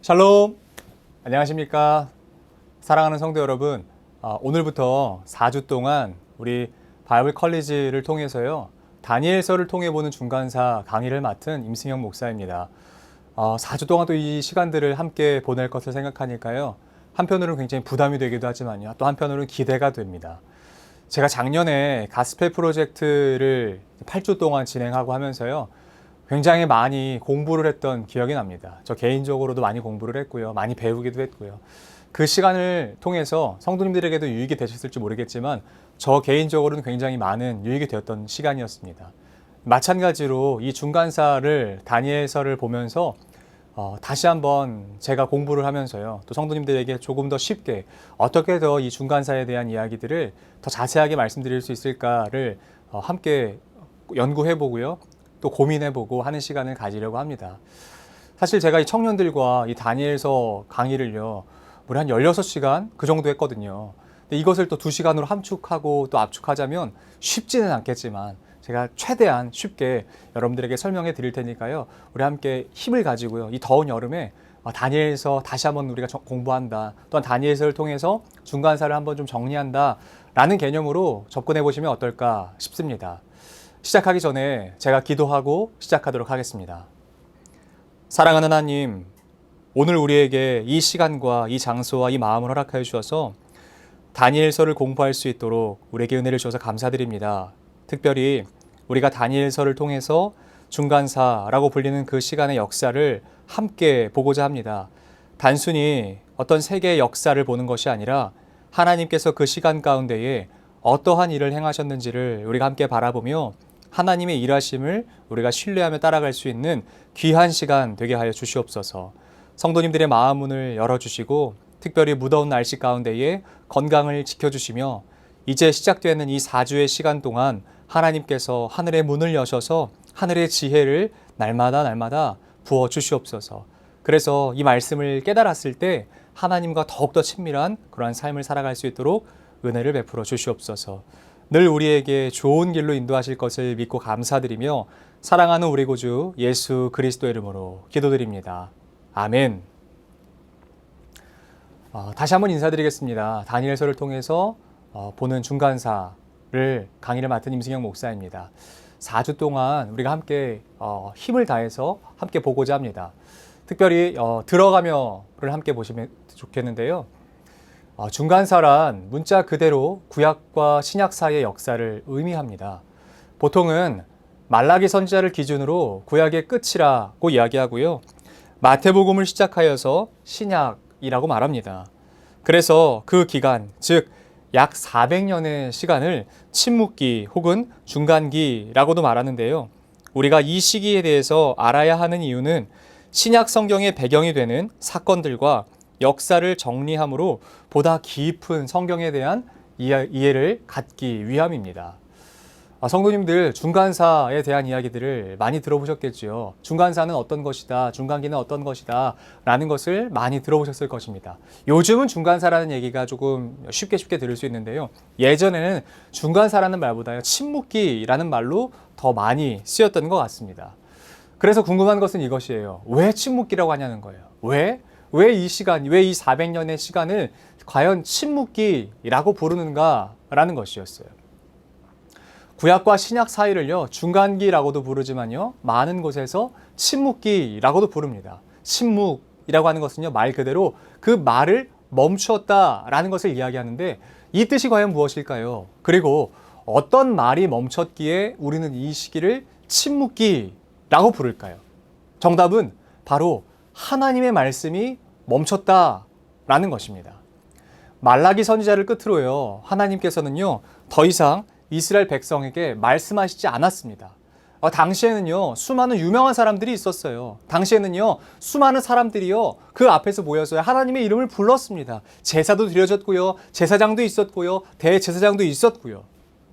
샬롬! 안녕하십니까? 사랑하는 성도 여러분, 오늘부터 4주 동안 우리 바이블 컬리지를 통해서요, 다니엘서를 통해 보는 중간사 강의를 맡은 임승영 목사입니다. 4주 동안 또 이 시간들을 함께 보낼 것을 생각하니까요, 한편으로는 굉장히 부담이 되기도 하지만요, 또 한편으로는 기대가 됩니다. 제가 작년에 가스펠 프로젝트를 8주 동안 진행하고 하면서요, 굉장히 많이 공부를 했던 기억이 납니다. 저 개인적으로도 많이 공부를 했고요. 많이 배우기도 했고요. 그 시간을 통해서 성도님들에게도 유익이 되셨을지 모르겠지만 저 개인적으로는 굉장히 많은 유익이 되었던 시간이었습니다. 마찬가지로 이 중간사를 다니엘서를 보면서 다시 한번 제가 공부를 하면서요. 또 성도님들에게 조금 더 쉽게 어떻게 더 이 중간사에 대한 이야기들을 더 자세하게 말씀드릴 수 있을까를 함께 연구해 보고요. 또 고민해보고 하는 시간을 가지려고 합니다. 사실 제가 이 청년들과 이 다니엘서 강의를요, 우리 한 16시간 그 정도 했거든요. 근데 이것을 또 2시간으로 함축하고 또 압축하자면 쉽지는 않겠지만 제가 최대한 쉽게 여러분들에게 설명해 드릴 테니까요. 우리 함께 힘을 가지고요. 이 더운 여름에 다니엘서 다시 한번 우리가 공부한다. 또한 다니엘서를 통해서 중간사를 한번 좀 정리한다. 라는 개념으로 접근해 보시면 어떨까 싶습니다. 시작하기 전에 제가 기도하고 시작하도록 하겠습니다. 사랑하는 하나님, 오늘 우리에게 이 시간과 이 장소와 이 마음을 허락하여 주셔서 다니엘서를 공부할 수 있도록 우리에게 은혜를 주셔서 감사드립니다. 특별히 우리가 다니엘서를 통해서 중간사라고 불리는 그 시간의 역사를 함께 보고자 합니다. 단순히 어떤 세계의 역사를 보는 것이 아니라 하나님께서 그 시간 가운데에 어떠한 일을 행하셨는지를 우리가 함께 바라보며 하나님의 일하심을 우리가 신뢰하며 따라갈 수 있는 귀한 시간 되게 하여 주시옵소서. 성도님들의 마음 문을 열어주시고 특별히 무더운 날씨 가운데에 건강을 지켜주시며 이제 시작되는 이 4주의 시간 동안 하나님께서 하늘의 문을 여셔서 하늘의 지혜를 날마다 부어 주시옵소서. 그래서 이 말씀을 깨달았을 때 하나님과 더욱더 친밀한 그러한 삶을 살아갈 수 있도록 은혜를 베풀어 주시옵소서. 늘 우리에게 좋은 길로 인도하실 것을 믿고 감사드리며 사랑하는 우리 구주 예수 그리스도 이름으로 기도드립니다. 아멘. 다시 한번 인사드리겠습니다. 다니엘서를 통해서 보는 중간사를 강의를 맡은 임승영 목사입니다. 4주 동안 우리가 함께 힘을 다해서 함께 보고자 합니다. 특별히 들어가며를 함께 보시면 좋겠는데요. 중간사란 문자 그대로 구약과 신약 사이의 역사를 의미합니다. 보통은 말라기 선지자를 기준으로 구약의 끝이라고 이야기하고요. 마태복음을 시작하여서 신약이라고 말합니다. 그래서 그 기간, 즉 약 400년의 시간을 침묵기 혹은 중간기라고도 말하는데요. 우리가 이 시기에 대해서 알아야 하는 이유는 신약 성경의 배경이 되는 사건들과 역사를 정리함으로 보다 깊은 성경에 대한 이해를 갖기 위함입니다. 성도님들 중간사에 대한 이야기들을 많이 들어보셨겠지요. 중간사는 어떤 것이다, 중간기는 어떤 것이다 라는 것을 많이 들어보셨을 것입니다. 요즘은 중간사라는 얘기가 조금 쉽게 들을 수 있는데요. 예전에는 중간사라는 말보다요 침묵기라는 말로 더 많이 쓰였던 것 같습니다. 그래서 궁금한 것은 이것이에요. 왜 침묵기라고 하냐는 거예요. 왜 이 시간, 왜 이 400년의 시간을 과연 침묵기라고 부르는가라는 것이었어요. 구약과 신약 사이를요, 중간기라고도 부르지만요, 많은 곳에서 침묵기라고도 부릅니다. 침묵이라고 하는 것은요, 말 그대로 그 말을 멈추었다라는 것을 이야기하는데 이 뜻이 과연 무엇일까요? 그리고 어떤 말이 멈췄기에 우리는 이 시기를 침묵기라고 부를까요? 정답은 바로 하나님의 말씀이 멈췄다라는 것입니다. 말라기 선지자를 끝으로요, 하나님께서는요, 더 이상 이스라엘 백성에게 말씀하시지 않았습니다. 당시에는요, 수많은 유명한 사람들이 있었어요. 당시에는요, 수많은 사람들이요, 그 앞에서 모여서 하나님의 이름을 불렀습니다. 제사도 드려졌고요, 제사장도 있었고요, 대제사장도 있었고요.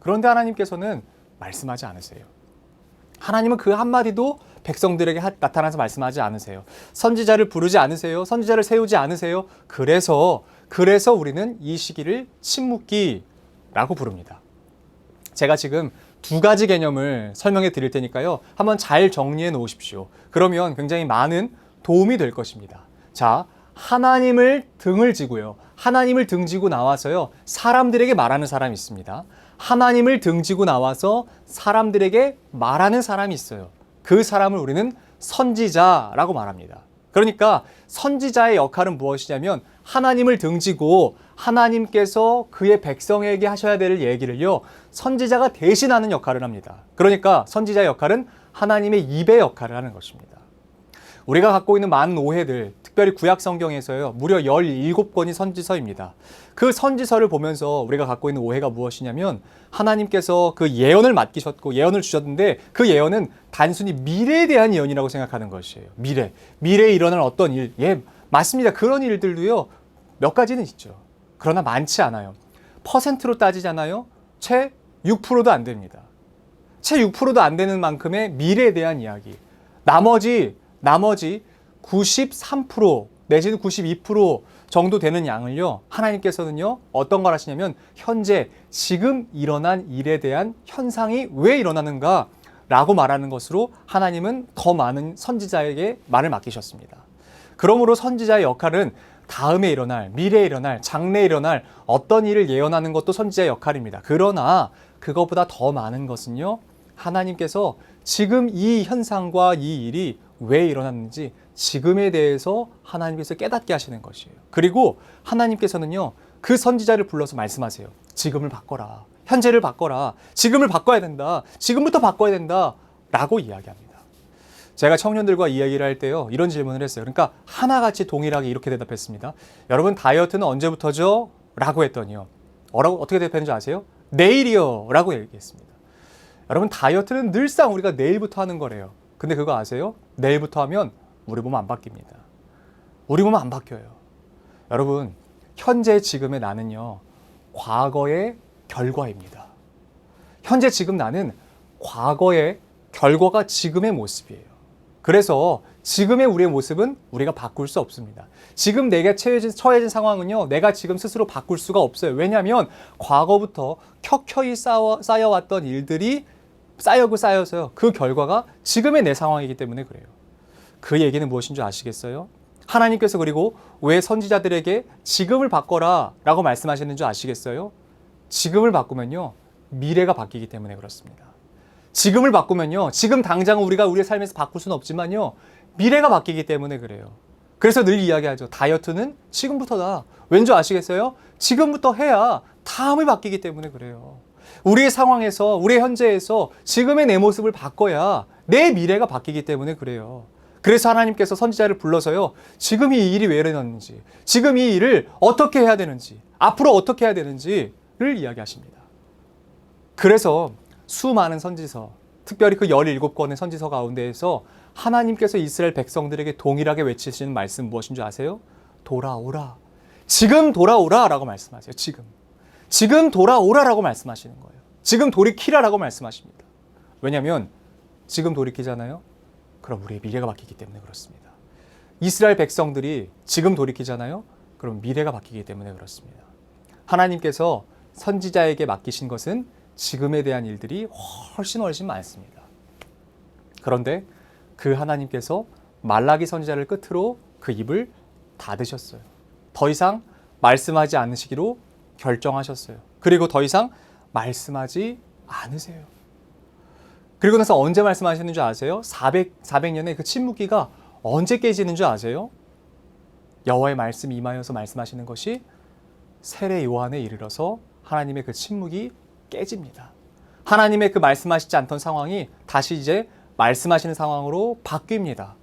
그런데 하나님께서는 말씀하지 않으세요. 하나님은 그 한마디도 백성들에게 나타나서 말씀하지 않으세요. 선지자를 부르지 않으세요. 선지자를 세우지 않으세요. 그래서 우리는 이 시기를 침묵기라고 부릅니다. 제가 지금 두 가지 개념을 설명해 드릴 테니까요. 한번 잘 정리해 놓으십시오. 그러면 굉장히 많은 도움이 될 것입니다. 자, 하나님을 등을 지고요. 하나님을 등지고 나와서요. 사람들에게 말하는 사람이 있습니다. 하나님을 등지고 나와서 사람들에게 말하는 사람이 있어요. 그 사람을 우리는 선지자라고 말합니다. 그러니까 선지자의 역할은 무엇이냐면 하나님을 등지고 하나님께서 그의 백성에게 하셔야 될 얘기를요. 선지자가 대신하는 역할을 합니다. 그러니까 선지자의 역할은 하나님의 입의 역할을 하는 것입니다. 우리가 갖고 있는 많은 오해들, 특별히 구약 성경에서요. 무려 17권이 선지서입니다. 그 선지서를 보면서 우리가 갖고 있는 오해가 무엇이냐면 하나님께서 그 예언을 맡기셨고 예언을 주셨는데 그 예언은 단순히 미래에 대한 예언이라고 생각하는 것이에요. 미래에 일어날 어떤 일, 예, 맞습니다. 그런 일들도요. 몇 가지는 있죠. 그러나 많지 않아요. 퍼센트로 따지잖아요. 채 6%도 안 됩니다. 채 6%도 안 되는 만큼의 미래에 대한 이야기. 나머지 93% 내지는 92% 정도 되는 양을요. 하나님께서는요. 어떤 걸 하시냐면 현재 지금 일어난 일에 대한 현상이 왜 일어나는가 라고 말하는 것으로 하나님은 더 많은 선지자에게 말을 맡기셨습니다. 그러므로 선지자의 역할은 다음에 일어날, 미래에 일어날, 장래에 일어날 어떤 일을 예언하는 것도 선지자의 역할입니다. 그러나 그것보다 더 많은 것은요. 하나님께서 지금 이 현상과 이 일이 왜 일어났는지 지금에 대해서 하나님께서 깨닫게 하시는 것이에요. 그리고 하나님께서는요. 그 선지자를 불러서 말씀하세요. 지금을 바꿔라. 현재를 바꿔라. 지금을 바꿔야 된다. 지금부터 바꿔야 된다. 라고 이야기합니다. 제가 청년들과 이야기를 할 때요. 이런 질문을 했어요. 그러니까 하나같이 동일하게 이렇게 대답했습니다. 여러분 다이어트는 언제부터죠? 라고 했더니요. 어떻게 대답했는지 아세요? 내일이요. 라고 얘기했습니다. 여러분 다이어트는 늘상 우리가 내일부터 하는 거래요. 근데 그거 아세요? 내일부터 하면 우리 몸은 안 바뀝니다. 우리 몸은 안 바뀌어요. 여러분 현재 지금의 나는요. 과거의 결과입니다. 현재 지금 나는 과거의 결과가 지금의 모습이에요. 그래서 지금의 우리의 모습은 우리가 바꿀 수 없습니다. 지금 내가 처해진 상황은요. 내가 지금 스스로 바꿀 수가 없어요. 왜냐하면 과거부터 켜켜이 쌓여왔던 일들이 쌓여서요. 그 결과가 지금의 내 상황이기 때문에 그래요. 그 얘기는 무엇인 줄 아시겠어요? 하나님께서 그리고 왜 선지자들에게 지금을 바꿔라 라고 말씀하시는 줄 아시겠어요? 지금을 바꾸면요. 미래가 바뀌기 때문에 그렇습니다. 지금을 바꾸면요. 지금 당장 우리가 우리의 삶에서 바꿀 수는 없지만요. 미래가 바뀌기 때문에 그래요. 그래서 늘 이야기하죠. 다이어트는 지금부터다. 왠지 아시겠어요? 지금부터 해야 다음이 바뀌기 때문에 그래요. 우리의 상황에서, 우리의 현재에서 지금의 내 모습을 바꿔야 내 미래가 바뀌기 때문에 그래요. 그래서 하나님께서 선지자를 불러서요. 지금 이 일이 왜 일어났는지, 지금 이 일을 어떻게 해야 되는지, 앞으로 어떻게 해야 되는지를 이야기하십니다. 그래서 수많은 선지서, 특별히 그 17권의 선지서 가운데에서 하나님께서 이스라엘 백성들에게 동일하게 외치시는 말씀 무엇인 줄 아세요? 돌아오라. 지금 돌아오라 라고 말씀하세요. 지금 돌아오라 라고 말씀하시는 거예요. 지금 돌이키라 라고 말씀하십니다. 왜냐하면 지금 돌이키잖아요. 그럼 우리의 미래가 바뀌기 때문에 그렇습니다. 이스라엘 백성들이 지금 돌이키잖아요. 그럼 미래가 바뀌기 때문에 그렇습니다. 하나님께서 선지자에게 맡기신 것은 지금에 대한 일들이 훨씬 많습니다. 그런데 그 하나님께서 말라기 선지자를 끝으로 그 입을 닫으셨어요. 더 이상 말씀하지 않으시기로 결정하셨어요. 그리고 더 이상 말씀하지 않으세요. 그리고 나서 언제 말씀하시는 줄 아세요? 400년의 그 침묵기가 언제 깨지는 줄 아세요? 여호와의 말씀이 임하여서 말씀하시는 것이 세례 요한에 이르러서 하나님의 그 침묵이 깨집니다. 하나님의 그 말씀하시지 않던 상황이 다시 이제 말씀하시는 상황으로 바뀝니다.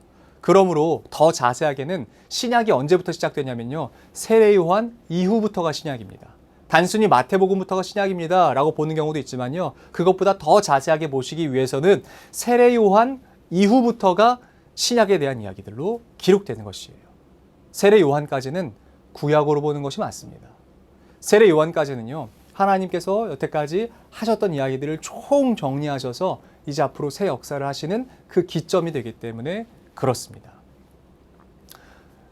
그러므로 더 자세하게는 신약이 언제부터 시작되냐면요. 세례 요한 이후부터가 신약입니다. 단순히 마태복음부터가 신약입니다 라고 보는 경우도 있지만요. 그것보다 더 자세하게 보시기 위해서는 세례 요한 이후부터가 신약에 대한 이야기들로 기록되는 것이에요. 세례 요한까지는 구약으로 보는 것이 맞습니다. 세례 요한까지는요. 하나님께서 여태까지 하셨던 이야기들을 총 정리하셔서 이제 앞으로 새 역사를 하시는 그 기점이 되기 때문에 그렇습니다.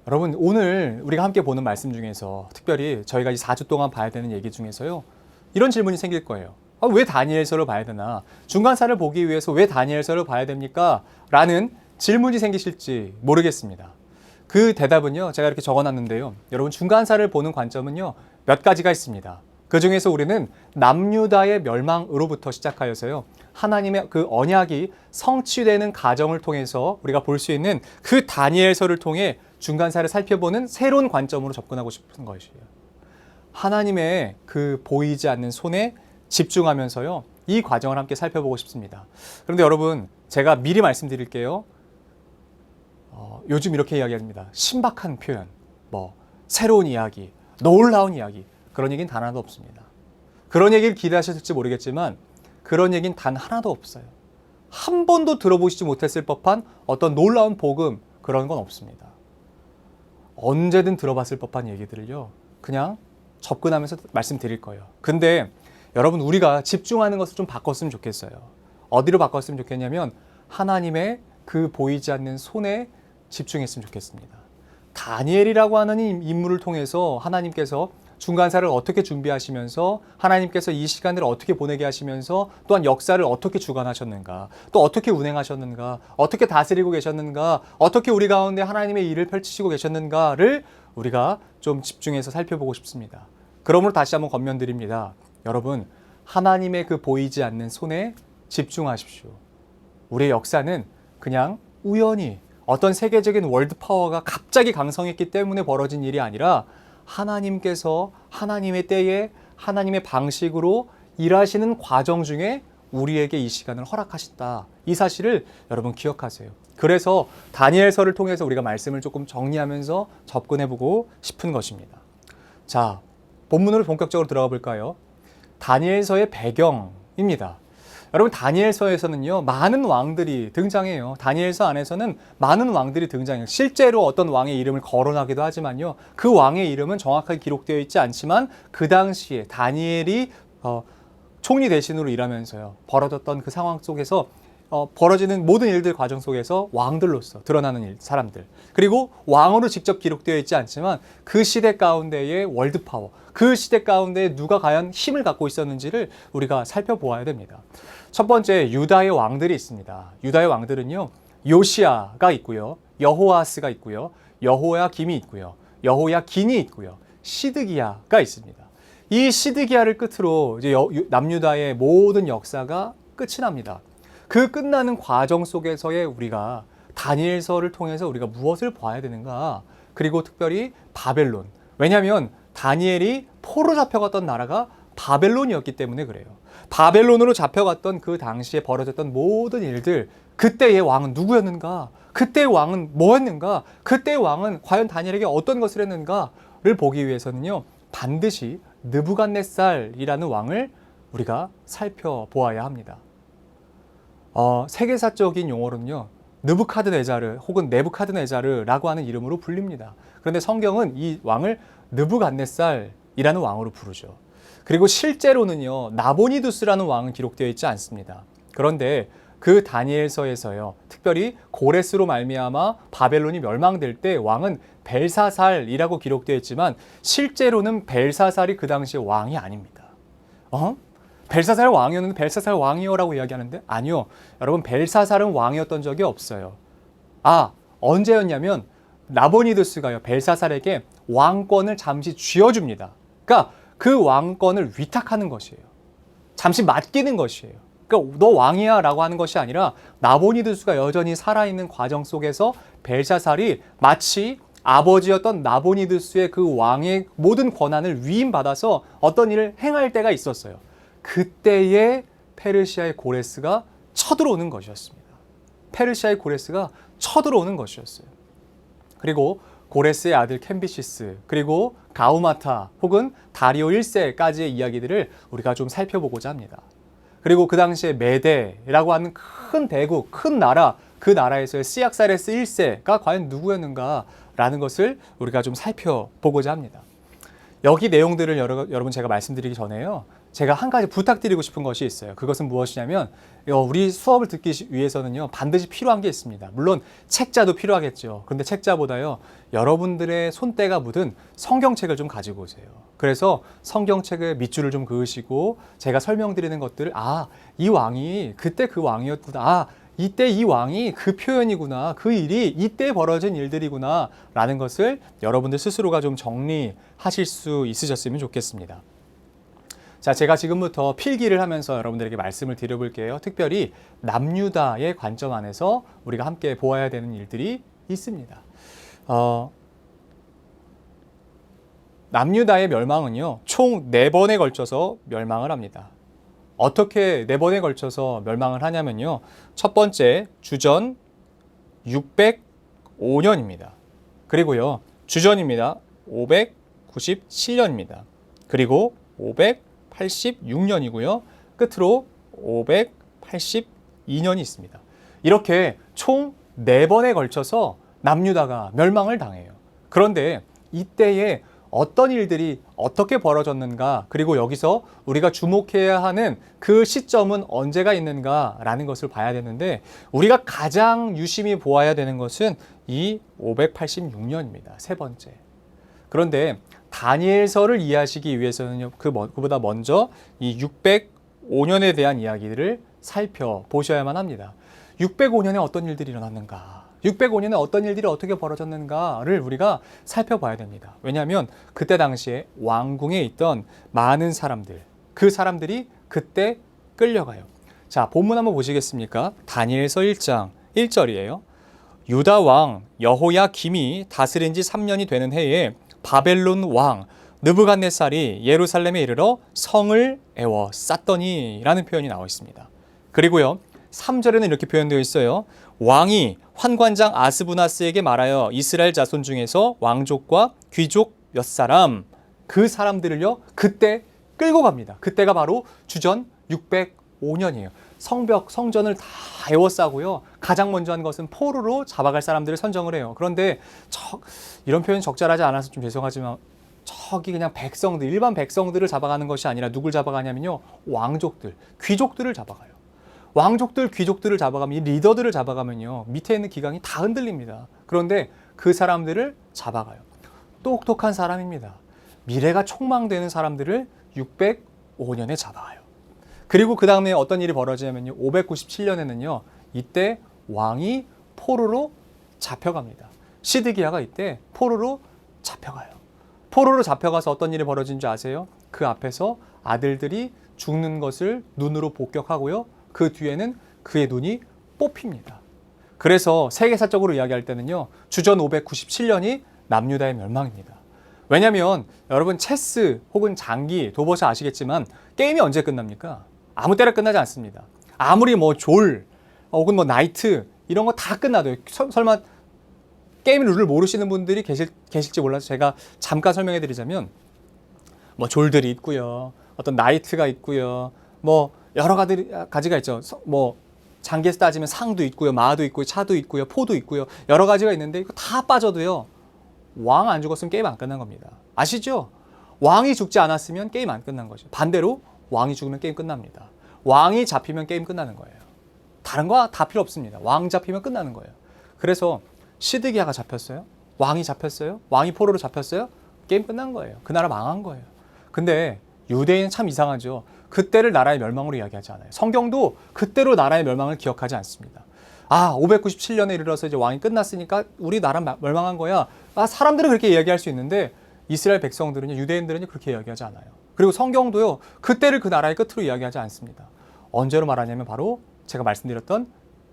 여러분 오늘 우리가 함께 보는 말씀 중에서 특별히 저희가 이 4주 동안 봐야 되는 얘기 중에서요. 이런 질문이 생길 거예요. 왜 다니엘서를 봐야 되나? 중간사를 보기 위해서 왜 다니엘서를 봐야 됩니까? 라는 질문이 생기실지 모르겠습니다. 그 대답은요, 제가 이렇게 적어놨는데요. 여러분, 중간사를 보는 관점은요, 몇 가지가 있습니다. 그 중에서 우리는 남유다의 멸망으로부터 시작하여서요, 하나님의 그 언약이 성취되는 과정을 통해서 우리가 볼 수 있는 그 다니엘서를 통해 중간사를 살펴보는 새로운 관점으로 접근하고 싶은 것이에요. 하나님의 그 보이지 않는 손에 집중하면서요, 이 과정을 함께 살펴보고 싶습니다. 그런데 여러분, 제가 미리 말씀드릴게요. 요즘 이렇게 이야기합니다. 신박한 표현, 새로운 이야기, 놀라운 이야기, 그런 얘기는 단 하나도 없습니다. 그런 얘기를 기대하셨을지 모르겠지만 그런 얘기는 단 하나도 없어요. 한 번도 들어보시지 못했을 법한 어떤 놀라운 복음, 그런 건 없습니다. 언제든 들어봤을 법한 얘기들을요, 그냥 접근하면서 말씀드릴 거예요. 근데 여러분, 우리가 집중하는 것을 좀 바꿨으면 좋겠어요. 어디로 바꿨으면 좋겠냐면 하나님의 그 보이지 않는 손에 집중했으면 좋겠습니다. 다니엘이라고 하는 인물을 통해서 하나님께서 중간사를 어떻게 준비하시면서 하나님께서 이 시간을 어떻게 보내게 하시면서 또한 역사를 어떻게 주관하셨는가, 또 어떻게 운행하셨는가, 어떻게 다스리고 계셨는가, 어떻게 우리 가운데 하나님의 일을 펼치시고 계셨는가를 우리가 좀 집중해서 살펴보고 싶습니다. 그러므로 다시 한번 권면드립니다. 여러분, 하나님의 그 보이지 않는 손에 집중하십시오. 우리의 역사는 그냥 우연히 어떤 세계적인 월드 파워가 갑자기 강성했기 때문에 벌어진 일이 아니라 하나님께서 하나님의 때에 하나님의 방식으로 일하시는 과정 중에 우리에게 이 시간을 허락하셨다. 이 사실을 여러분 기억하세요. 그래서 다니엘서를 통해서 우리가 말씀을 조금 정리하면서 접근해보고 싶은 것입니다. 자, 본문으로 본격적으로 들어가 볼까요? 다니엘서의 배경입니다. 여러분, 다니엘서에서는요, 많은 왕들이 등장해요. 다니엘서 안에서는 많은 왕들이 등장해요. 실제로 어떤 왕의 이름을 거론하기도 하지만요, 그 왕의 이름은 정확하게 기록되어 있지 않지만 그 당시에 다니엘이 총리 대신으로 일하면서요, 벌어졌던 그 상황 속에서 벌어지는 모든 일들 과정 속에서 왕들로서 드러나는 사람들, 그리고 왕으로 직접 기록되어 있지 않지만 그 시대 가운데의 월드파워, 그 시대 가운데 누가 과연 힘을 갖고 있었는지를 우리가 살펴보아야 됩니다. 첫 번째, 유다의 왕들이 있습니다. 유다의 왕들은요, 요시아가 있고요, 여호아스가 있고요, 여호야김이 있고요, 여호야긴이 있고요, 시드기야가 있습니다. 이 시드기야를 끝으로 이제 남유다의 모든 역사가 끝이 납니다. 그 끝나는 과정 속에서의 우리가 다니엘서를 통해서 우리가 무엇을 봐야 되는가? 그리고 특별히 바벨론. 왜냐하면 다니엘이 포로 잡혀갔던 나라가 바벨론이었기 때문에 그래요. 바벨론으로 잡혀갔던 그 당시에 벌어졌던 모든 일들, 그때의 왕은 누구였는가? 그때의 왕은 뭐였는가? 그때의 왕은 과연 다니엘에게 어떤 것을 했는가를 보기 위해서는요, 반드시 느부갓네살이라는 왕을 우리가 살펴보아야 합니다. 세계사적인 용어로는요, 느부카드네자르 혹은 네부카드네자르라고 하는 이름으로 불립니다. 그런데 성경은 이 왕을 느부갓네살이라는 왕으로 부르죠. 그리고 실제로는요, 나보니두스라는 왕은 기록되어 있지 않습니다. 그런데 그 다니엘서에서요, 특별히 고레스로 말미암아 바벨론이 멸망될 때 왕은 벨사살이라고 기록되어 있지만 실제로는 벨사살이 그 당시에 왕이 아닙니다. 벨사살 왕이었는데 벨사살 왕이요라고 이야기하는데 아니요. 여러분, 벨사살은 왕이었던 적이 없어요. 언제였냐면 나보니두스가요, 벨사살에게 왕권을 잠시 쥐어줍니다. 그러니까 그 왕권을 위탁하는 것이에요. 잠시 맡기는 것이에요. 그러니까 너 왕이야 라고 하는 것이 아니라 나보니두스가 여전히 살아있는 과정 속에서 벨사살이 마치 아버지였던 나보니두스의 그 왕의 모든 권한을 위임받아서 어떤 일을 행할 때가 있었어요. 그때에 페르시아의 고레스가 쳐들어오는 것이었습니다. 페르시아의 고레스가 쳐들어오는 것이었어요. 그리고 고레스의 아들 캔비시스, 그리고 가우마타 혹은 다리오 1세까지의 이야기들을 우리가 좀 살펴보고자 합니다. 그리고 그 당시에 메데라고 하는 큰 대국, 큰 나라, 그 나라에서의 시악사레스 1세가 과연 누구였는가라는 것을 우리가 좀 살펴보고자 합니다. 여기 내용들을 여러분 제가 말씀드리기 전에요, 제가 한 가지 부탁드리고 싶은 것이 있어요. 그것은 무엇이냐면 우리 수업을 듣기 위해서는요, 반드시 필요한 게 있습니다. 물론 책자도 필요하겠죠. 그런데 책자보다요, 여러분들의 손때가 묻은 성경책을 좀 가지고 오세요. 그래서 성경책의 밑줄을 좀 그으시고 제가 설명드리는 것들을 이 왕이 그때 그 왕이었구나, 이때 이 왕이 그 표현이구나. 그 일이 이때 벌어진 일들이구나. 라는 것을 여러분들 스스로가 좀 정리하실 수 있으셨으면 좋겠습니다. 자, 제가 지금부터 필기를 하면서 여러분들에게 말씀을 드려볼게요. 특별히 남유다의 관점 안에서 우리가 함께 보아야 되는 일들이 있습니다. 남유다의 멸망은요, 총 4번에 걸쳐서 멸망을 합니다. 어떻게 4번에 걸쳐서 멸망을 하냐면요, 첫 번째 주전 605년입니다. 그리고요, 주전입니다. 597년입니다. 그리고 586년이고요. 끝으로 582년이 있습니다. 이렇게 총 4번에 걸쳐서 남유다가 멸망을 당해요. 그런데 이때에 어떤 일들이 어떻게 벌어졌는가, 그리고 여기서 우리가 주목해야 하는 그 시점은 언제가 있는가라는 것을 봐야 되는데, 우리가 가장 유심히 보아야 되는 것은 이 586년입니다. 세 번째. 그런데 다니엘서를 이해하시기 위해서는 그보다 먼저 이 605년에 대한 이야기들을 살펴보셔야만 합니다. 605년에 어떤 일들이 일어났는가, 605년에 어떤 일들이 어떻게 벌어졌는가를 우리가 살펴봐야 됩니다. 왜냐하면 그때 당시에 왕궁에 있던 많은 사람들, 그 사람들이 그때 끌려가요. 자, 본문 한번 보시겠습니까? 다니엘서 1장 1절이에요. 유다 왕 여호야김이 다스린 지 3년이 되는 해에 바벨론 왕 느부갓네살이 예루살렘에 이르러 성을 에워쌌더니 라는 표현이 나와 있습니다. 그리고요, 3절에는 이렇게 표현되어 있어요. 왕이 환관장 아스부나스에게 말하여 이스라엘 자손 중에서 왕족과 귀족 몇 사람, 그 사람들을요 그때 끌고 갑니다. 그때가 바로 주전 605년이에요. 성전을 다 에워싸고요, 가장 먼저 한 것은 포로로 잡아갈 사람들을 선정을 해요. 그런데 이런 표현 적절하지 않아서 좀 죄송하지만 저기 그냥 백성들, 일반 백성들을 잡아가는 것이 아니라 누굴 잡아가냐면요, 왕족들, 귀족들을 잡아가요. 왕족들, 귀족들을 잡아가면, 이 리더들을 잡아가면요, 밑에 있는 기강이 다 흔들립니다. 그런데 그 사람들을 잡아가요. 똑똑한 사람입니다. 미래가 촉망되는 사람들을 605년에 잡아가요. 그리고 그 다음에 어떤 일이 벌어지냐면요, 597년에는요, 이때 왕이 포로로 잡혀갑니다. 시드기야가 이때 포로로 잡혀가요. 포로로 잡혀가서 어떤 일이 벌어진 줄 아세요? 그 앞에서 아들들이 죽는 것을 눈으로 목격하고요, 그 뒤에는 그의 눈이 뽑힙니다. 그래서 세계사적으로 이야기할 때는요, 주전 597년이 남유다의 멸망입니다. 왜냐하면 여러분 체스 혹은 장기, 도버스 아시겠지만 게임이 언제 끝납니까? 아무 때나 끝나지 않습니다. 아무리 혹은 나이트 이런 거 다 끝나도, 설마 게임 룰을 모르시는 분들이 계실지 몰라서 제가 잠깐 설명해 드리자면, 졸들이 있고요, 어떤 나이트가 있고요, 여러 가지가 있죠. 장기에서 따지면 상도 있고요, 마도 있고요, 차도 있고요, 포도 있고요, 여러 가지가 있는데 이거 다 빠져도요, 왕 안 죽었으면 게임 안 끝난 겁니다. 아시죠? 왕이 죽지 않았으면 게임 안 끝난 거죠. 반대로 왕이 죽으면 게임 끝납니다. 왕이 잡히면 게임 끝나는 거예요. 다른 거 다 필요 없습니다. 왕 잡히면 끝나는 거예요. 그래서 시드기야가 잡혔어요. 왕이 잡혔어요. 왕이 포로로 잡혔어요. 게임 끝난 거예요. 그 나라 망한 거예요. 근데 유대인은 참 이상하죠. 그때를 나라의 멸망으로 이야기하지 않아요. 성경도 그때로 나라의 멸망을 기억하지 않습니다. 597년에 이르러서 이제 왕이 끝났으니까 우리 나라 멸망한 거야. 사람들은 그렇게 이야기할 수 있는데 이스라엘 백성들은요, 유대인들은요, 그렇게 이야기하지 않아요. 그리고 성경도요, 그때를 그 나라의 끝으로 이야기하지 않습니다. 언제로 말하냐면 바로 제가 말씀드렸던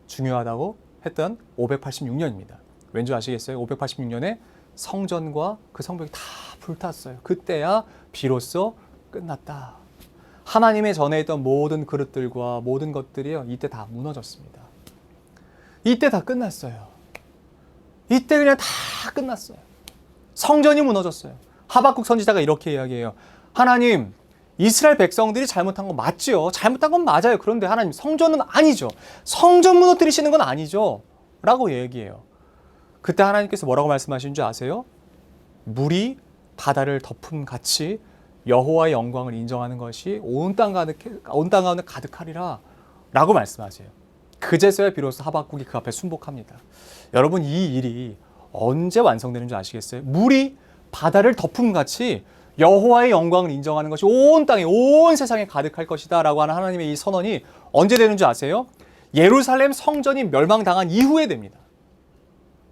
중요하다고 했던 586년입니다. 왠지 아시겠어요? 586년에 성전과 그 성벽이 다 불탔어요. 그때야 비로소 끝났다. 하나님의 전에 있던 모든 그릇들과 모든 것들이요, 이때 다 무너졌습니다. 이때 다 끝났어요. 이때 그냥 다 끝났어요. 성전이 무너졌어요. 하박국 선지자가 이렇게 이야기해요. 하나님, 이스라엘 백성들이 잘못한 건 맞죠. 잘못한 건 맞아요. 그런데 하나님, 성전은 아니죠. 성전 무너뜨리시는 건 아니죠. 라고 얘기해요. 그때 하나님께서 뭐라고 말씀하신 줄 아세요? 물이 바다를 덮음 같이 여호와의 영광을 인정하는 것이 온 땅 가운데 가득하리라 라고 말씀하세요. 그제서야 비로소 하박국이 그 앞에 순복합니다. 여러분, 이 일이 언제 완성되는 줄 아시겠어요? 물이 바다를 덮음 같이 여호와의 영광을 인정하는 것이 온 땅에, 온 세상에 가득할 것이다 라고 하는 하나님의 이 선언이 언제 되는 줄 아세요? 예루살렘 성전이 멸망당한 이후에 됩니다.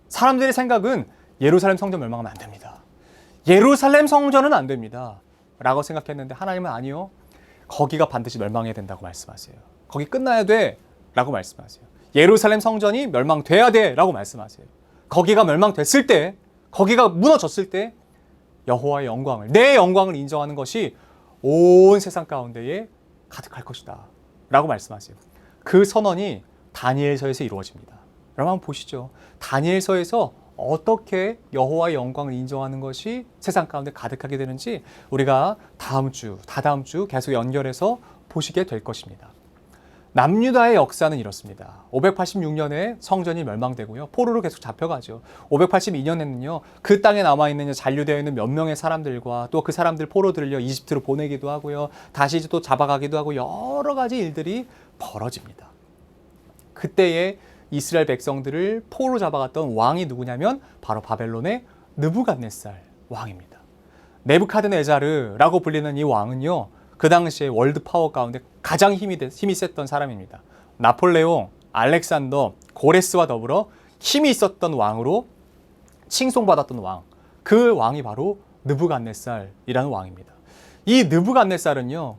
사람들의 생각은 예루살렘 성전 멸망하면 안 됩니다. 예루살렘 성전은 안 됩니다. 라고 생각했는데 하나님은 아니요. 거기가 반드시 멸망해야 된다고 말씀하세요. 거기 끝나야 돼. 라고 말씀하세요. 예루살렘 성전이 멸망돼야 돼. 라고 말씀하세요. 거기가 멸망됐을 때, 거기가 무너졌을 때 여호와의 영광을, 내 영광을 인정하는 것이 온 세상 가운데에 가득할 것이다. 라고 말씀하세요. 그 선언이 다니엘서에서 이루어집니다. 여러분 한번 보시죠. 다니엘서에서 어떻게 여호와의 영광을 인정하는 것이 세상 가운데 가득하게 되는지 우리가 다음 주, 다다음 주 계속 연결해서 보시게 될 것입니다. 남유다의 역사는 이렇습니다. 586년에 성전이 멸망되고요. 포로로 계속 잡혀가죠. 582년에는요. 그 땅에 남아있는 잔류되어 있는 몇 명의 사람들과 또 그 사람들 포로들을요. 이집트로 보내기도 하고요. 다시 이제 또 잡아가기도 하고 여러 가지 일들이 벌어집니다. 그때에 이스라엘 백성들을 포로 잡아갔던 왕이 누구냐면 바로 바벨론의 느부갓네살 왕입니다. 네부카드네자르라고 불리는 이 왕은요. 그 당시에 월드 파워 가운데 가장 힘이 셌던 사람입니다. 나폴레옹, 알렉산더, 고레스와 더불어 힘이 있었던 왕으로 칭송받았던 왕. 그 왕이 바로 느부갓네살이라는 왕입니다. 이 느부갓네살은요.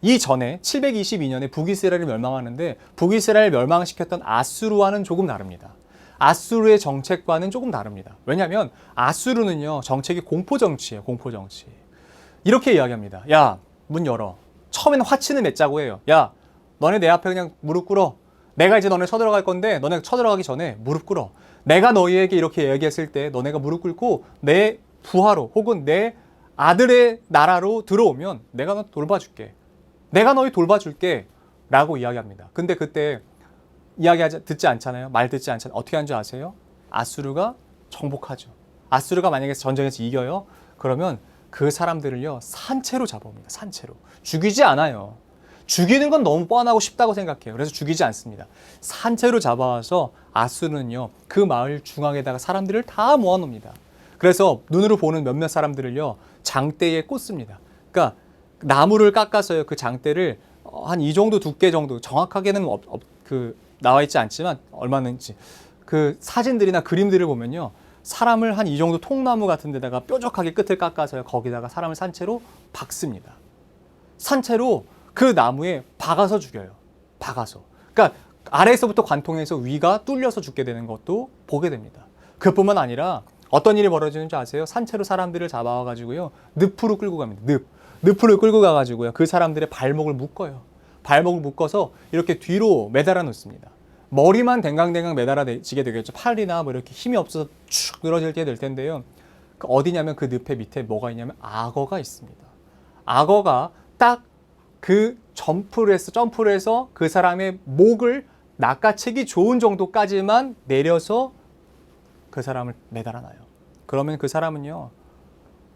이전에 722년에 북이스라엘을 멸망하는데 북이스라엘을 멸망시켰던 아수르와는 조금 다릅니다. 아수르의 정책과는 조금 다릅니다. 왜냐하면 아수르는요. 정책이 공포정치예요. 공포정치. 이렇게 이야기합니다. 야, 문 열어. 처음에는 화친을 맺자고 해요. 야, 너네 내 앞에 그냥 무릎 꿇어. 내가 이제 너네 쳐들어갈 건데 너네 쳐들어가기 전에 무릎 꿇어. 내가 너희에게 이렇게 얘기했을 때 너네가 무릎 꿇고 내 부하로 혹은 내 아들의 나라로 들어오면 내가 너 돌봐줄게. 내가 너희 돌봐줄게. 라고 이야기합니다. 근데 그때 듣지 않잖아요. 말 듣지 않잖아요. 어떻게 하는 줄 아세요? 아수르가 정복하죠. 아수르가 만약에 전쟁에서 이겨요. 그러면 그 사람들을요. 산채로 잡아옵니다. 산채로. 죽이지 않아요. 죽이는 건 너무 뻔하고 쉽다고 생각해요. 그래서 죽이지 않습니다. 산채로 잡아와서 아수르는요. 그 마을 중앙에다가 사람들을 다 모아놓습니다. 그래서 눈으로 보는 몇몇 사람들을요. 장대에 꽂습니다. 그러니까 나무를 깎아서요. 그 장대를 한 이 정도 두께 정도 정확하게는 나와 있지 않지만 얼마는지 그 사진들이나 그림들을 보면요. 사람을 한 이 정도 통나무 같은 데다가 뾰족하게 끝을 깎아서요. 거기다가 사람을 산채로 박습니다. 산채로 그 나무에 박아서 죽여요. 박아서. 그러니까 아래에서부터 관통해서 위가 뚫려서 죽게 되는 것도 보게 됩니다. 그뿐만 아니라 어떤 일이 벌어지는지 아세요? 산채로 사람들을 잡아와가지고요. 늪으로 끌고 갑니다. 늪으로 끌고 가가지고요. 그 사람들의 발목을 묶어요. 발목을 묶어서 이렇게 뒤로 매달아 놓습니다. 머리만 댕강댕강 매달아지게 되겠죠. 팔이나 뭐 이렇게 힘이 없어서 축 늘어질 때 될 텐데요. 어디냐면 그 늪의 밑에 뭐가 있냐면 악어가 있습니다. 악어가 딱 그 점프를 해서 그 사람의 목을 낚아채기 좋은 정도까지만 내려서 그 사람을 매달아놔요. 그러면 그 사람은요.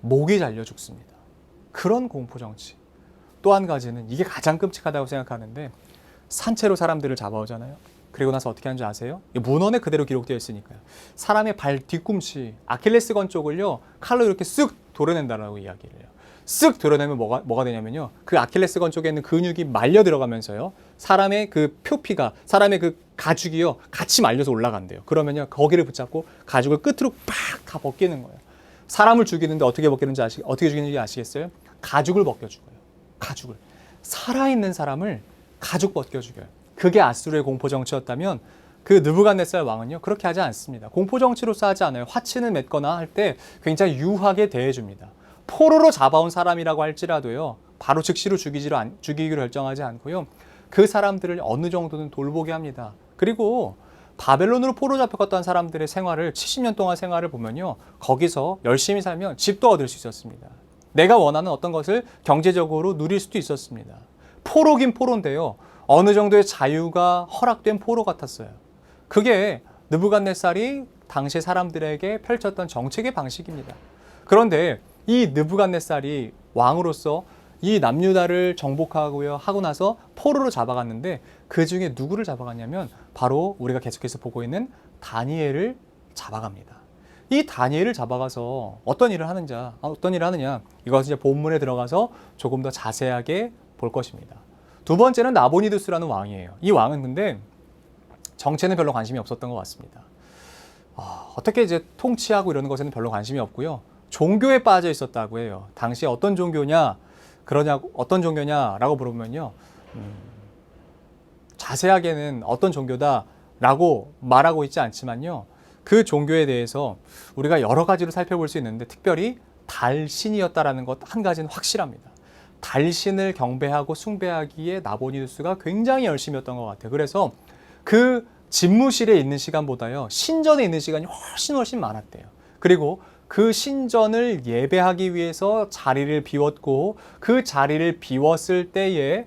목이 잘려 죽습니다. 그런 공포정치. 또 한 가지는 이게 가장 끔찍하다고 생각하는데 산채로 사람들을 잡아오잖아요. 그리고 나서 어떻게 하는지 아세요? 문헌에 그대로 기록되어 있으니까요. 사람의 발 뒤꿈치, 아킬레스건 쪽을요. 칼로 이렇게 쓱 도려낸다라고 이야기를 해요. 쓱 도려내면 뭐가 되냐면요. 그 아킬레스건 쪽에 있는 근육이 말려 들어가면서요. 사람의 그 표피가, 사람의 그 가죽이요. 같이 말려서 올라간대요. 그러면요. 거기를 붙잡고 가죽을 끝으로 팍 다 벗기는 거예요. 사람을 죽이는데 어떻게 죽이는지 아시겠어요? 가죽을 벗겨 죽어요. 가죽을. 살아있는 사람을 가죽 벗겨 죽여요. 그게 아수르의 공포정치였다면 그 느부갓네살 왕은요. 그렇게 하지 않습니다. 공포정치로서 하지 않아요. 화친을 맺거나 할 때 굉장히 유하게 대해줍니다. 포로로 잡아온 사람이라고 할지라도요. 바로 즉시로 죽이기로 결정하지 않고요. 그 사람들을 어느 정도는 돌보게 합니다. 그리고 바벨론으로 포로 잡혀갔던 사람들의 생활을 70년 동안 생활을 보면요. 거기서 열심히 살면 집도 얻을 수 있었습니다. 내가 원하는 어떤 것을 경제적으로 누릴 수도 있었습니다. 포로긴 포로인데요. 어느 정도의 자유가 허락된 포로 같았어요. 그게 느부갓네살이 당시 사람들에게 펼쳤던 정책의 방식입니다. 그런데 이 느부갓네살이 왕으로서 이 남유다를 정복하고요 하고 나서 포로로 잡아갔는데 그 중에 누구를 잡아갔냐면 바로 우리가 계속해서 보고 있는 다니엘을 잡아갑니다. 이 다니엘을 잡아가서 어떤 일을 하느냐 이것은 이제 본문에 들어가서 조금 더 자세하게 볼 것입니다. 두 번째는 나보니두스라는 왕이에요. 이 왕은 근데 정체는 별로 관심이 없었던 것 같습니다. 어떻게 이제 통치하고 이러는 것에는 별로 관심이 없고요. 종교에 빠져 있었다고 해요. 당시에 어떤 종교냐, 어떤 종교냐라고 물어보면요. 자세하게는 어떤 종교다라고 말하고 있지 않지만요. 그 종교에 대해서 우리가 여러 가지로 살펴볼 수 있는데 특별히 달신이었다라는 것 한 가지는 확실합니다. 달신을 경배하고 숭배하기에 나보니두스가 굉장히 열심이었던 것 같아요. 그래서 그 집무실에 있는 시간보다요. 신전에 있는 시간이 훨씬 많았대요. 그리고 그 신전을 예배하기 위해서 자리를 비웠고 그 자리를 비웠을 때에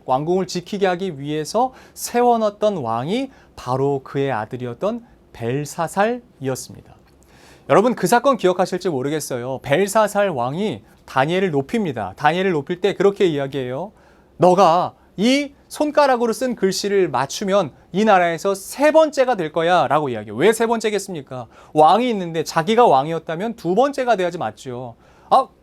왕궁을 지키게 하기 위해서 세워놨던 왕이 바로 그의 아들이었던 벨사살이었습니다. 여러분 그 사건 기억하실지 모르겠어요. 벨사살 왕이 다니엘을 높입니다. 다니엘을 높일 때 그렇게 이야기해요. 너가 이 손가락으로 쓴 글씨를 맞추면 이 나라에서 세 번째가 될 거야 라고 이야기해요. 왜 세 번째겠습니까? 왕이 있는데 자기가 왕이었다면 두 번째가 돼야지 맞죠.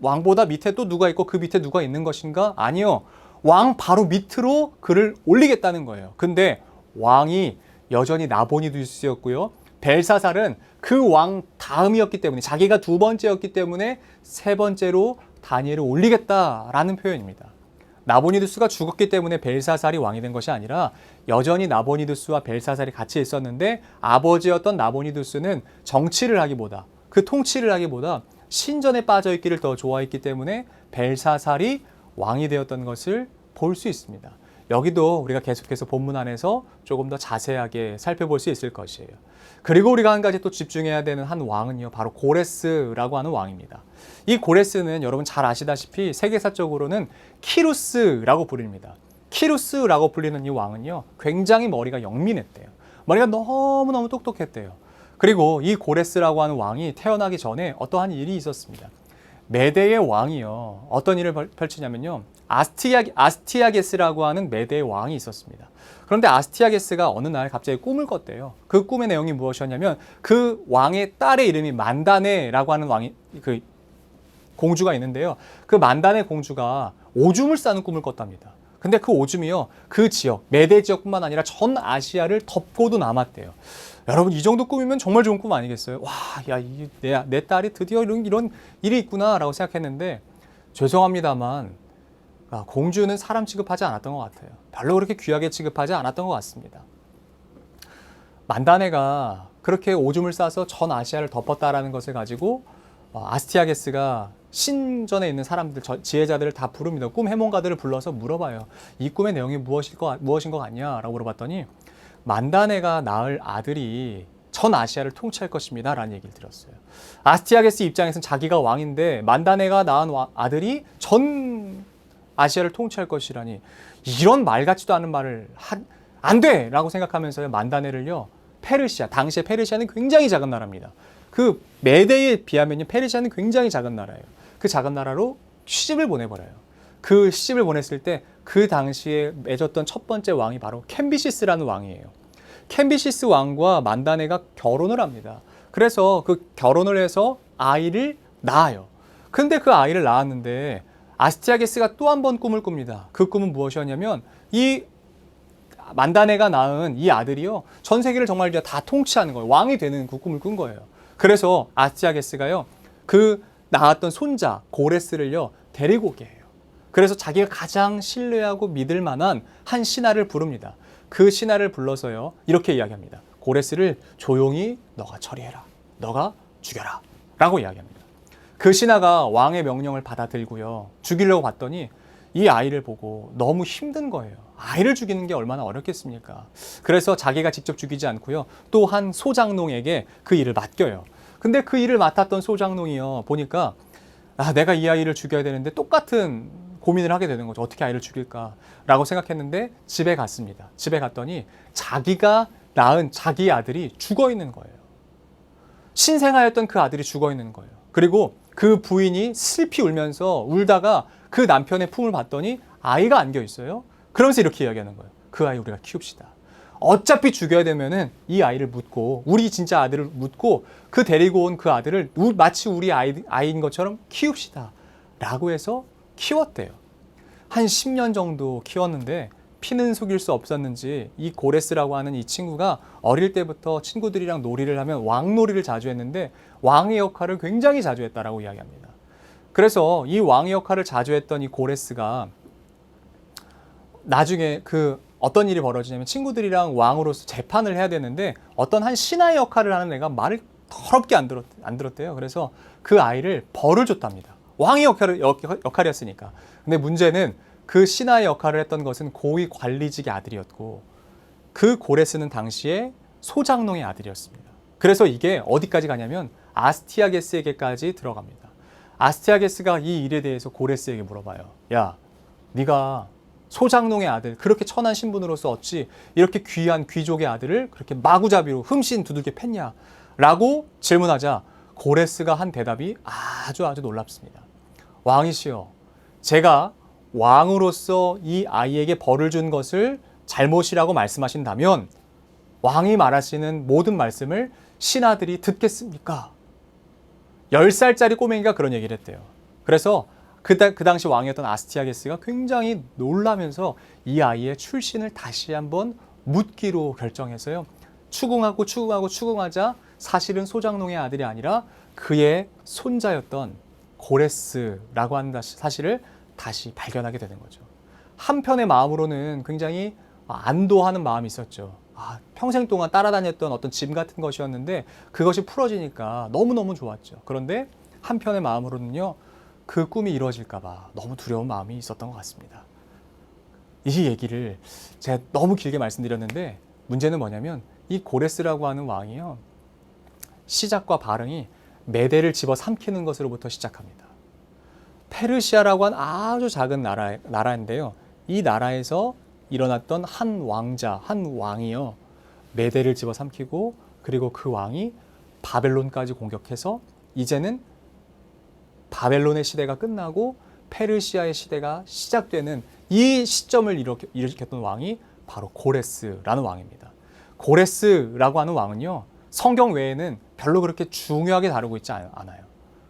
왕보다 밑에 또 누가 있고 그 밑에 누가 있는 것인가? 아니요. 왕 바로 밑으로 글을 올리겠다는 거예요. 근데 왕이 여전히 나보니두스였고요. 벨사살은 그 왕 다음이었기 때문에 자기가 두 번째였기 때문에 세 번째로 다니엘을 올리겠다라는 표현입니다. 나보니두스가 죽었기 때문에 벨사살이 왕이 된 것이 아니라 여전히 나보니두스와 벨사살이 같이 있었는데 아버지였던 나보니두스는 정치를 하기보다 그 통치를 하기보다 신전에 빠져 있기를 더 좋아했기 때문에 벨사살이 왕이 되었던 것을 볼 수 있습니다. 여기도 우리가 계속해서 본문 안에서 조금 더 자세하게 살펴볼 수 있을 것이에요. 그리고 우리가 한 가지 또 집중해야 되는 한 왕은요, 바로 고레스라고 하는 왕입니다. 이 고레스는 여러분 잘 아시다시피 세계사적으로는 키루스라고 불립니다. 키루스라고 불리는 이 왕은요, 굉장히 머리가 영민했대요. 머리가 너무너무 똑똑했대요. 그리고 이 고레스라고 하는 왕이 태어나기 전에 어떠한 일이 있었습니다. 메대의 왕이요, 어떤 일을 펼치냐면요, 아스티아게스라고 하는 메대의 왕이 있었습니다. 그런데 아스티아게스가 어느 날 갑자기 꿈을 꿨대요. 그 꿈의 내용이 무엇이었냐면 그 왕의 딸의 이름이 만다네라고 하는 그 공주가 있는데요. 그 만다네 공주가 오줌을 싸는 꿈을 꿨답니다. 근데 그 오줌이요, 그 지역, 메대 지역뿐만 아니라 전 아시아를 덮고도 남았대요. 여러분 이 정도 꿈이면 정말 좋은 꿈 아니겠어요? 와, 야, 내 딸이 드디어 이런 일이 있구나라고 생각했는데 죄송합니다만 공주는 사람 취급하지 않았던 것 같아요. 별로 그렇게 귀하게 취급하지 않았던 것 같습니다. 만다네가 그렇게 오줌을 싸서 전 아시아를 덮었다라는 것을 가지고 아스티아게스가 신전에 있는 사람들, 지혜자들을 다 부릅니다. 꿈 해몽가들을 불러서 물어봐요. 이 꿈의 내용이 무엇인 것 같냐라고 물어봤더니 만다네가 낳을 아들이 전 아시아를 통치할 것입니다 라는 얘기를 들었어요. 아스티아게스 입장에서는 자기가 왕인데 만다네가 낳은 아들이 전 아시아를 통치할 것이라니, 이런 말 같지도 않은 말을 안 돼! 라고 생각하면서요, 만다네를요, 당시에 페르시아는 굉장히 작은 나라입니다. 그 메대에 비하면 페르시아는 굉장히 작은 나라예요. 그 작은 나라로 시집을 보내버려요. 그 시집을 보냈을 때 그 당시에 맺었던 첫 번째 왕이 바로 캠비시스라는 왕이에요. 캠비시스 왕과 만다네가 결혼을 합니다. 그래서 그 결혼을 해서 아이를 낳아요. 근데 그 아이를 낳았는데 아스티아게스가 또 한 번 꿈을 꿉니다. 그 꿈은 무엇이었냐면 이 만다네가 낳은 이 아들이요, 전 세계를 정말 다 통치하는 거예요. 왕이 되는 그 꿈을 꾼 거예요. 그래서 아스티아게스가요, 그 낳았던 손자 고레스를요 데리고 오게 해요. 그래서 자기가 가장 신뢰하고 믿을 만한 한 신하를 부릅니다. 그 신하를 불러서요 이렇게 이야기합니다. 고레스를 조용히 너가 처리해라, 너가 죽여라 라고 이야기합니다. 그 신하가 왕의 명령을 받아들고요, 죽이려고 봤더니 이 아이를 보고 너무 힘든 거예요. 아이를 죽이는 게 얼마나 어렵겠습니까? 그래서 자기가 직접 죽이지 않고요, 또 한 소장농에게 그 일을 맡겨요. 근데 그 일을 맡았던 소장농이요, 보니까 내가 이 아이를 죽여야 되는데 똑같은 고민을 하게 되는 거죠. 어떻게 아이를 죽일까라고 생각했는데 집에 갔습니다. 집에 갔더니 자기가 낳은 자기 아들이 죽어 있는 거예요. 신생아였던 그 아들이 죽어 있는 거예요. 그리고 그 부인이 슬피 울다가 그 남편의 품을 봤더니 아이가 안겨 있어요. 그러면서 이렇게 이야기하는 거예요. 그 아이 우리가 키웁시다. 어차피 죽여야 되면은 이 아이를 묻고, 우리 진짜 아들을 묻고 그 데리고 온 그 아들을 마치 우리 아이인 것처럼 키웁시다 라고 해서 키웠대요. 한 10년 정도 키웠는데 피는 속일 수 없었는지 이 고레스라고 하는 이 친구가 어릴 때부터 친구들이랑 놀이를 하면 왕놀이를 자주 했는데 왕의 역할을 굉장히 자주 했다라고 이야기합니다. 그래서 이 왕의 역할을 자주 했던 이 고레스가 나중에 어떤 일이 벌어지냐면 친구들이랑 왕으로서 재판을 해야 되는데 어떤 한 신하의 역할을 하는 애가 말을 더럽게 안 들었대요. 그래서 그 아이를 벌을 줬답니다. 왕의 역할이었으니까. 근데 문제는 그 신하의 역할을 했던 것은 고위 관리직의 아들이었고 그 고레스는 당시에 소장농의 아들이었습니다. 그래서 이게 어디까지 가냐면 아스티아게스에게까지 들어갑니다. 아스티아게스가 이 일에 대해서 고레스에게 물어봐요. 야, 네가 소장농의 아들, 그렇게 천한 신분으로서 어찌 이렇게 귀한 귀족의 아들을 그렇게 마구잡이로 흠씬 두들겨 팼냐? 라고 질문하자 고레스가 한 대답이 아주 놀랍습니다. 왕이시여, 제가 왕으로서 이 아이에게 벌을 준 것을 잘못이라고 말씀하신다면 왕이 말하시는 모든 말씀을 신하들이 듣겠습니까? 10살짜리 꼬맹이가 그런 얘기를 했대요. 그래서 그 당시 왕이었던 아스티아게스가 굉장히 놀라면서 이 아이의 출신을 다시 한번 묻기로 결정해서요. 추궁하자 사실은 소장농의 아들이 아니라 그의 손자였던 고레스라고 하는 사실을 다시 발견하게 되는 거죠. 한편의 마음으로는 굉장히 안도하는 마음이 있었죠. 평생 동안 따라다녔던 어떤 짐 같은 것이었는데 그것이 풀어지니까 너무너무 좋았죠. 그런데 한편의 마음으로는요. 그 꿈이 이루어질까 봐 너무 두려운 마음이 있었던 것 같습니다. 이 얘기를 제가 너무 길게 말씀드렸는데 문제는 뭐냐면 이 고레스라고 하는 왕이요. 시작과 발응이 메대를 집어 삼키는 것으로부터 시작합니다. 페르시아라고 한 아주 작은 나라인데요. 이 나라에서 일어났던 한 왕이요. 메대를 집어 삼키고 그리고 그 왕이 바벨론까지 공격해서 이제는 바벨론의 시대가 끝나고 페르시아의 시대가 시작되는 이 시점을 일으켰던 왕이 바로 고레스라는 왕입니다. 고레스라고 하는 왕은요. 성경 외에는 별로 그렇게 중요하게 다루고 있지 않아요.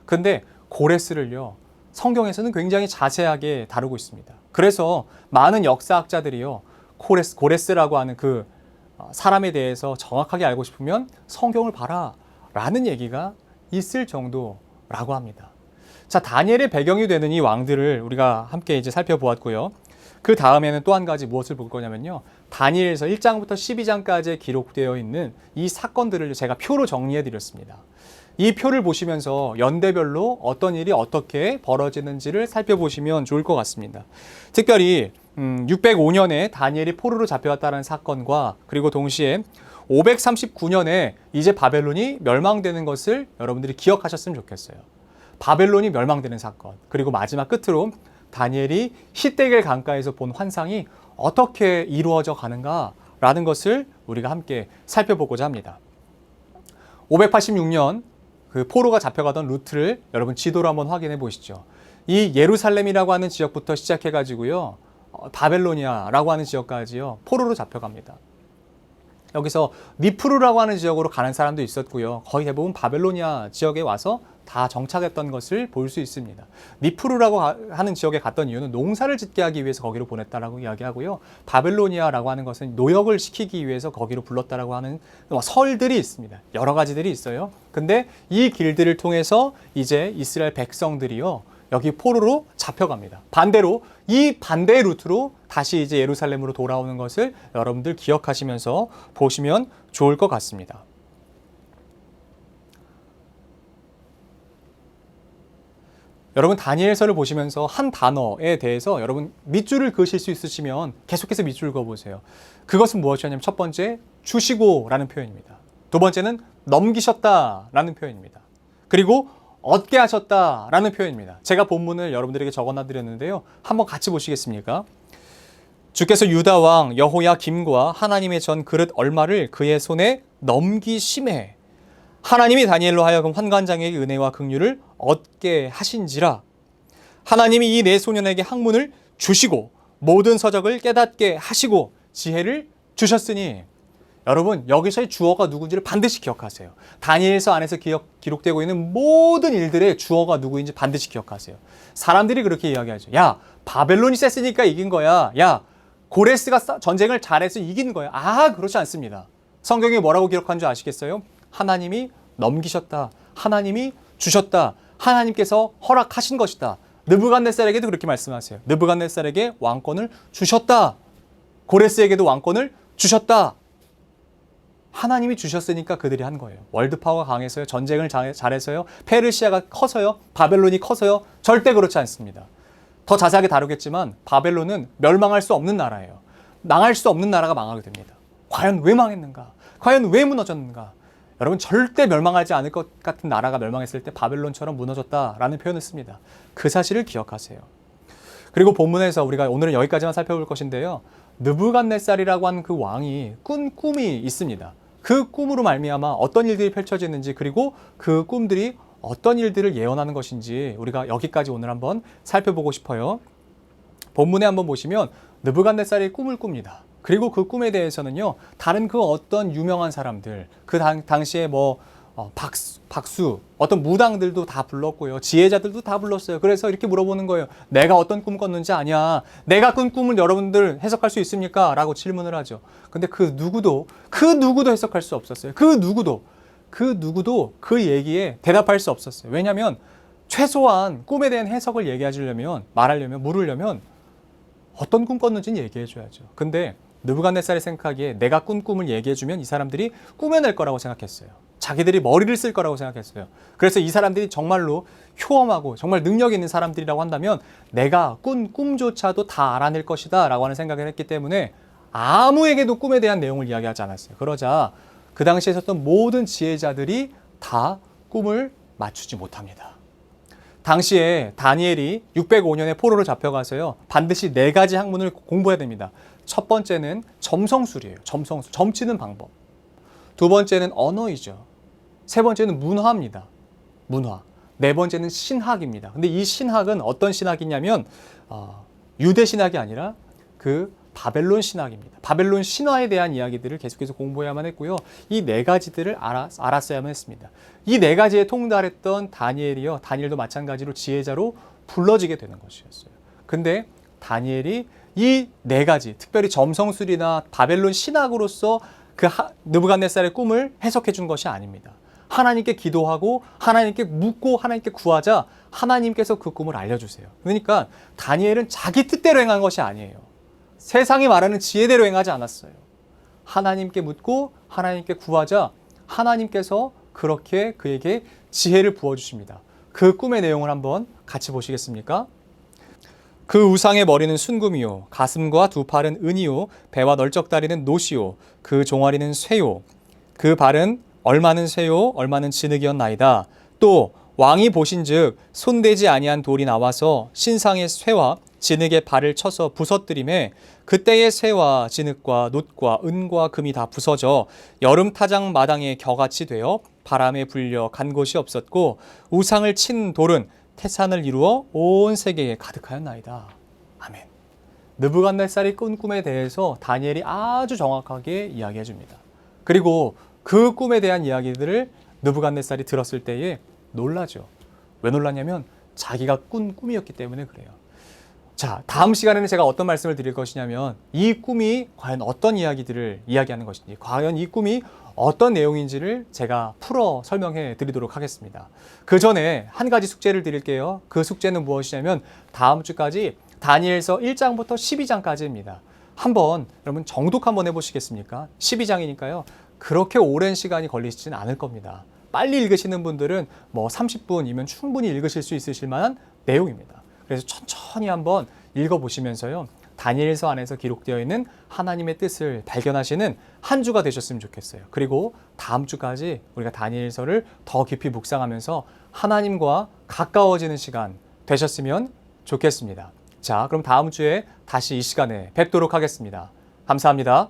근데 고레스를요. 성경에서는 굉장히 자세하게 다루고 있습니다. 그래서 많은 역사학자들이요. 고레스라고 하는 그 사람에 대해서 정확하게 알고 싶으면 성경을 봐라 라는 얘기가 있을 정도라고 합니다. 자, 다니엘의 배경이 되는 이 왕들을 우리가 함께 이제 살펴보았고요. 그 다음에는 또 한 가지 무엇을 볼 거냐면요. 다니엘서 1장부터 12장까지 기록되어 있는 이 사건들을 제가 표로 정리해 드렸습니다. 이 표를 보시면서 연대별로 어떤 일이 어떻게 벌어지는지를 살펴보시면 좋을 것 같습니다. 특별히 605년에 다니엘이 포로로 잡혀왔다는 사건과 그리고 동시에 539년에 이제 바벨론이 멸망되는 것을 여러분들이 기억하셨으면 좋겠어요. 바벨론이 멸망되는 사건, 그리고 마지막 끝으로 다니엘이 히데겔 강가에서 본 환상이 어떻게 이루어져 가는가라는 것을 우리가 함께 살펴보고자 합니다. 586년 그 포로가 잡혀가던 루트를 여러분 지도로 한번 확인해 보시죠. 이 예루살렘이라고 하는 지역부터 시작해 가지고요. 바벨로니아라고 하는 지역까지요. 포로로 잡혀갑니다. 여기서 니프루라고 하는 지역으로 가는 사람도 있었고요. 거의 대부분 바벨로니아 지역에 와서 다 정착했던 것을 볼 수 있습니다. 니프루라고 하는 지역에 갔던 이유는 농사를 짓게 하기 위해서 거기로 보냈다라고 이야기하고요. 바벨로니아라고 하는 것은 노역을 시키기 위해서 거기로 불렀다라고 하는 설들이 있습니다. 여러 가지들이 있어요. 근데 이 길들을 통해서 이제 이스라엘 백성들이요. 여기 포로로 잡혀갑니다. 반대로 이 반대의 루트로 다시 이제 예루살렘으로 돌아오는 것을 여러분들 기억하시면서 보시면 좋을 것 같습니다. 여러분 다니엘서를 보시면서 한 단어에 대해서 여러분 밑줄을 그으실 수 있으시면 계속해서 밑줄을 그어보세요. 그것은 무엇이냐면 첫 번째 주시고라는 표현입니다. 두 번째는 넘기셨다라는 표현입니다. 그리고 얻게 하셨다라는 표현입니다. 제가 본문을 여러분들에게 적어놔 드렸는데요. 한번 같이 보시겠습니까? 주께서 유다 왕 여호야김과 하나님의 전 그릇 얼마를 그의 손에 넘기심에 하나님이 다니엘로 하여금 환관장에게 은혜와 긍휼을 얻게 하신지라. 하나님이 이 네 소년에게 학문을 주시고 모든 서적을 깨닫게 하시고 지혜를 주셨으니. 여러분 여기서의 주어가 누군지를 반드시 기억하세요. 다니엘서 안에서 기록되고 있는 모든 일들의 주어가 누구인지 반드시 기억하세요. 사람들이 그렇게 이야기하죠. 야, 바벨론이 셌으니까 이긴 거야. 야, 고레스가 전쟁을 잘해서 이긴 거야. 아, 그렇지 않습니다. 성경이 뭐라고 기록한 줄 아시겠어요? 하나님이 넘기셨다. 하나님이 주셨다. 하나님께서 허락하신 것이다. 느부갓네살에게도 그렇게 말씀하세요. 느부갓네살에게 왕권을 주셨다. 고레스에게도 왕권을 주셨다. 하나님이 주셨으니까 그들이 한 거예요. 월드파워가 강해서요. 전쟁을 잘해서요. 페르시아가 커서요. 바벨론이 커서요. 절대 그렇지 않습니다. 더 자세하게 다루겠지만 바벨론은 멸망할 수 없는 나라예요. 망할 수 없는 나라가 망하게 됩니다. 과연 왜 망했는가? 과연 왜 무너졌는가? 여러분 절대 멸망하지 않을 것 같은 나라가 멸망했을 때 바벨론처럼 무너졌다라는 표현을 씁니다. 그 사실을 기억하세요. 그리고 본문에서 우리가 오늘은 여기까지만 살펴볼 것인데요. 느부갓네살이라고 하는 그 왕이 꾼 꿈이 있습니다. 그 꿈으로 말미암아 어떤 일들이 펼쳐지는지 그리고 그 꿈들이 어떤 일들을 예언하는 것인지 우리가 여기까지 오늘 한번 살펴보고 싶어요. 본문에 한번 보시면 느부갓네살이 꿈을 꿉니다. 그리고 그 꿈에 대해서는요, 다른 그 어떤 유명한 사람들, 그 당시에 박수, 어떤 무당들도 다 불렀고요. 지혜자들도 다 불렀어요. 그래서 이렇게 물어보는 거예요. 내가 어떤 꿈 꿨는지 아냐? 내가 꾼 꿈을 여러분들 해석할 수 있습니까? 라고 질문을 하죠. 근데 그 누구도 해석할 수 없었어요. 그 누구도 그 얘기에 대답할 수 없었어요. 왜냐하면 최소한 꿈에 대한 해석을 물으려면 어떤 꿈 꿨는지는 얘기해줘야죠. 근데 느부갓네살이 생각하기에 내가 꾼 꿈을 얘기해주면 이 사람들이 꾸며낼 거라고 생각했어요. 자기들이 머리를 쓸 거라고 생각했어요. 그래서 이 사람들이 정말로 효험하고 정말 능력 있는 사람들이라고 한다면 내가 꾼 꿈조차도 다 알아낼 것이다 라고 하는 생각을 했기 때문에 아무에게도 꿈에 대한 내용을 이야기하지 않았어요. 그러자 그 당시에 있었던 모든 지혜자들이 다 꿈을 맞추지 못합니다. 당시에 다니엘이 605년에 포로로 잡혀가서요. 반드시 4가지 학문을 공부해야 됩니다. 첫 번째는 점성술이에요. 점치는 방법. 두 번째는 언어이죠. 세 번째는 문화입니다. 문화. 네 번째는 신학입니다. 근데 이 신학은 어떤 신학이냐면 유대 신학이 아니라 그 바벨론 신학입니다. 바벨론 신화에 대한 이야기들을 계속해서 공부해야만 했고요. 이 4가지들을 알았어야만 했습니다. 이 4가지에 통달했던 다니엘도 마찬가지로 지혜자로 불러지게 되는 것이었어요. 근데 다니엘이 이 4가지, 특별히 점성술이나 바벨론 신학으로서 그 느부갓네살의 꿈을 해석해 준 것이 아닙니다. 하나님께 기도하고 하나님께 묻고 하나님께 구하자 하나님께서 그 꿈을 알려주세요. 그러니까 다니엘은 자기 뜻대로 행한 것이 아니에요. 세상이 말하는 지혜대로 행하지 않았어요. 하나님께 묻고 하나님께 구하자 하나님께서 그렇게 그에게 지혜를 부어주십니다. 그 꿈의 내용을 한번 같이 보시겠습니까? 그 우상의 머리는 순금이요, 가슴과 2 팔은 은이요, 배와 널쩍다리는 노시요, 그 종아리는 쇠요, 그 발은 얼마는 쇠요, 얼마는 진흙이었나이다. 또 왕이 보신즉 손대지 아니한 돌이 나와서 신상의 쇠와 진흙의 발을 쳐서 부서뜨림에 그때의 쇠와 진흙과 놋과 은과 금이 다 부서져 여름 타장 마당에 겨같이 되어 바람에 불려 간 곳이 없었고 우상을 친 돌은 태산을 이루어 온 세계에 가득하였나이다. 아멘. 느부갓네살이 꾼 꿈에 대해서 다니엘이 아주 정확하게 이야기해 줍니다. 그리고 그 꿈에 대한 이야기들을 느부갓네살이 들었을 때에 놀라죠. 왜 놀랐냐면 자기가 꾼 꿈이었기 때문에 그래요. 자, 다음 시간에는 제가 어떤 말씀을 드릴 것이냐면 이 꿈이 과연 어떤 이야기들을 이야기하는 것인지, 과연 이 꿈이 어떤 내용인지를 제가 풀어 설명해 드리도록 하겠습니다. 그 전에 한 가지 숙제를 드릴게요. 그 숙제는 무엇이냐면 다음 주까지 다니엘서 1장부터 12장까지입니다. 한번 여러분 정독 한번 해보시겠습니까? 12장이니까요. 그렇게 오랜 시간이 걸리시진 않을 겁니다. 빨리 읽으시는 분들은 30분이면 충분히 읽으실 수 있으실 만한 내용입니다. 그래서 천천히 한번 읽어보시면서요. 다니엘서 안에서 기록되어 있는 하나님의 뜻을 발견하시는 한 주가 되셨으면 좋겠어요. 그리고 다음 주까지 우리가 다니엘서를 더 깊이 묵상하면서 하나님과 가까워지는 시간 되셨으면 좋겠습니다. 자, 그럼 다음 주에 다시 이 시간에 뵙도록 하겠습니다. 감사합니다.